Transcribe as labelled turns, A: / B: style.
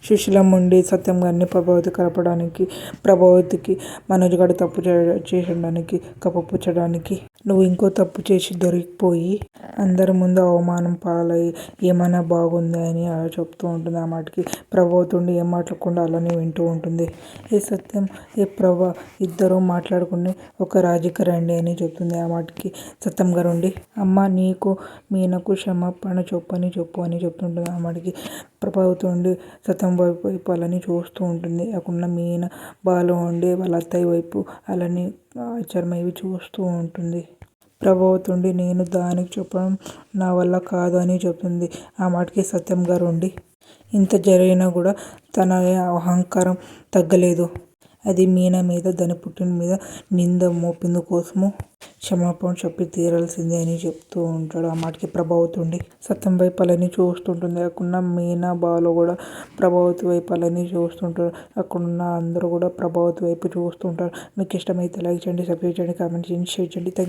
A: సుశీలం ఉండి సత్యం గారిని ప్రభావతి కలపడానికి, ప్రభావతికి మనోజ్ గారు తప్పు చేసడానికి కప్పిపుచ్చడానికి నువ్వు ఇంకో తప్పు చేసి దొరికిపోయి అందరి ముందు అవమానం పాలై ఏమైనా బాగుందా అని చెప్తూ ఉంటుంది. ఆ మాటకి ప్రభావతి ఉండి ఏం మాట్లాడకుండా అలానే వింటూ ఉంటుంది. ఏ సత్యం ఏ ప్రభా ఇద్దరు మాట్లాడుకుని ఒక రాజీకి రండి అని చెప్తుంది. ఆ మాటకి సత్యం గారు ఉండి అమ్మ నీకు మీనకు క్షమాపణ చెప్పు అని చెప్తుంటుంది. ఆ మాటకి ప్రభావతి ఉండి సత్యం వైపు అలాని చూస్తూ ఉంటుంది. అక్కడ మీన బాలు ఉండి వాళ్ళ అత్తయ్య వైపు అలాని ఆశ్చర్యమై చూస్తూ ఉంటుంది. ప్రభావతి ఉండి నేను దానికి చెప్పడం నా వల్ల కాదు అని చెప్తుంది. ఆ మాటకి సత్యం గారు ఉండి ఇంత జరిగినా కూడా తన అహంకారం తగ్గలేదు. అది మీనా మీద దాని పుట్టిన మీద నింద మోపింది కోసము క్షమాపణ చెప్పి తీరాల్సిందే అని చెప్తూ ఉంటాడు. ఆ మాటకి ప్రభావతి ఉండి సత్యం వైపు అలాని చూస్తుంటుంది. అక్కడున్న మీనా బాలు కూడా ప్రభావతి వైపు అలాని చూస్తుంటారు. అక్కడున్న అందరూ కూడా ప్రభావతి వైపు చూస్తుంటారు. మీకు ఇష్టమైతే లైక్ చేయండి, సబ్స్క్రైబ్ చేయండి, కామెంట్ చేయండి, షేర్ చేయండి. Thank you.